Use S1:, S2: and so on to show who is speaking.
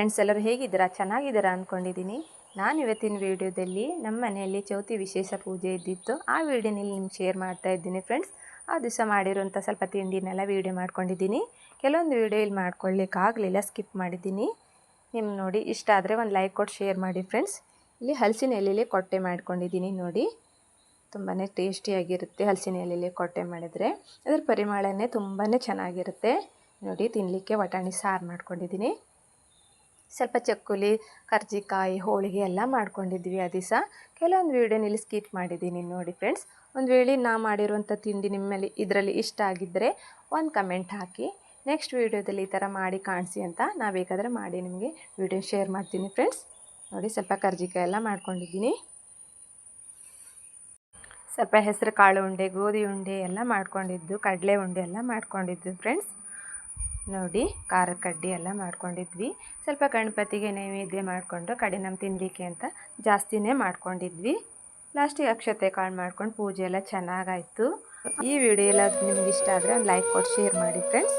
S1: Friends, ಎಲ್ಲರೂ ಹೇಗಿದ್ದೀರಾ? ಚೆನ್ನಾಗಿದ್ದೀರಾ ಅಂದ್ಕೊಂಡಿದ್ದೀನಿ. ನಾನು ಇವತ್ತಿನ ವೀಡಿಯೋದಲ್ಲಿ ನಮ್ಮ ಮನೆಯಲ್ಲಿ ಚೌತಿ ವಿಶೇಷ ಪೂಜೆ ಇದ್ದಿತ್ತು. ಆ ವೀಡಿಯೋನಲ್ಲಿ ನಿಮ್ಗೆ ಶೇರ್ ಮಾಡ್ತಾ ಇದ್ದೀನಿ ಫ್ರೆಂಡ್ಸ್. ಆ ದಿವಸ ಮಾಡಿರೋಂಥ ಸ್ವಲ್ಪ ತಿಂಡಿನೆಲ್ಲ ವೀಡಿಯೋ ಮಾಡ್ಕೊಂಡಿದ್ದೀನಿ. ಕೆಲವೊಂದು ವೀಡಿಯೋ ಇಲ್ಲಿ ಮಾಡ್ಕೊಳ್ಳಿಕ್ಕಾಗಲಿಲ್ಲ, ಸ್ಕಿಪ್ ಮಾಡಿದ್ದೀನಿ. ನಿಮ್ಗೆ ನೋಡಿ ಇಷ್ಟ ಆದರೆ ಒಂದು ಲೈಕ್ ಕೊಟ್ಟು ಶೇರ್ ಮಾಡಿ ಫ್ರೆಂಡ್ಸ್. ಇಲ್ಲಿ ಹಲಸಿನ ಎಲೆಯಲ್ಲಿ ಕೊಟ್ಟೆ ಮಾಡ್ಕೊಂಡಿದ್ದೀನಿ ನೋಡಿ. ತುಂಬಾ ಟೇಸ್ಟಿಯಾಗಿರುತ್ತೆ ಹಲಸಿನ ಎಲೆಯಲ್ಲಿ ಕೊಟ್ಟೆ ಮಾಡಿದರೆ. ಅದರ ಪರಿಮಳನೇ ತುಂಬಾ ಚೆನ್ನಾಗಿರುತ್ತೆ ನೋಡಿ. ತಿನ್ನಲಿಕ್ಕೆ ಬಟಾಣಿ ಸಾರು ಮಾಡ್ಕೊಂಡಿದ್ದೀನಿ. ಸ್ವಲ್ಪ ಚಕ್ಕುಲಿ, ಕರ್ಜಿಕಾಯಿ, ಹೋಳಿಗೆ ಎಲ್ಲ ಮಾಡ್ಕೊಂಡಿದ್ವಿ ಆ ದಿವಸ. ಕೆಲವೊಂದು ವೀಡಿಯೋನಲ್ಲಿ ಸ್ಕಿಪ್ ಮಾಡಿದ್ದೀನಿ ನೋಡಿ ಫ್ರೆಂಡ್ಸ್. ಒಂದು ವೇಳೆ ನಾ ಮಾಡಿರುವಂಥ ತಿಂಡಿ ನಿಮ್ಮಲ್ಲಿ ಇದರಲ್ಲಿ ಇಷ್ಟ ಆಗಿದ್ದರೆ ಒಂದು ಕಮೆಂಟ್ ಹಾಕಿ. ನೆಕ್ಸ್ಟ್ ವೀಡಿಯೋದಲ್ಲಿ ಈ ಥರ ಮಾಡಿ ಕಾಣಿಸಿ ಅಂತ ನಾ ಬೇಕಾದರೆ ಮಾಡಿ ನಿಮಗೆ ವೀಡಿಯೋ ಶೇರ್ ಮಾಡ್ತೀನಿ ಫ್ರೆಂಡ್ಸ್. ನೋಡಿ ಸ್ವಲ್ಪ ಕರ್ಜಿಕಾಯಿ ಎಲ್ಲ ಮಾಡ್ಕೊಂಡಿದ್ದೀನಿ. ಸ್ವಲ್ಪ ಹೆಸರು ಕಾಳು ಉಂಡೆ, ಗೋಧಿ ಉಂಡೆ ಎಲ್ಲ ಮಾಡ್ಕೊಂಡಿದ್ದು, ಕಡಲೆ ಉಂಡೆ ಎಲ್ಲ ಮಾಡ್ಕೊಂಡಿದ್ದು ಫ್ರೆಂಡ್ಸ್. ನೋಡಿ ಖಾರದ ಕಡ್ಡಿ ಎಲ್ಲ ಮಾಡ್ಕೊಂಡಿದ್ವಿ. ಸ್ವಲ್ಪ ಗಣಪತಿಗೆ ನೈವೇದ್ಯ ಮಾಡಿಕೊಂಡು ಕಡೆ ನಮ್ಮ ತಿನ್ನಲಿಕ್ಕೆ ಅಂತ ಜಾಸ್ತಿನೇ ಮಾಡ್ಕೊಂಡಿದ್ವಿ. ಲಾಸ್ಟಿಗೆ ಅಕ್ಷತೆ ಕಾಳು ಮಾಡ್ಕೊಂಡು ಪೂಜೆ ಎಲ್ಲ ಚೆನ್ನಾಗಾಯಿತು. ಈ ವಿಡಿಯೋ ಎಲ್ಲ ನಿಮ್ಗೆ ಇಷ್ಟ ಆದರೆ ಒಂದು ಲೈಕ್ ಕೊಟ್ಟು ಶೇರ್ ಮಾಡಿ ಫ್ರೆಂಡ್ಸ್.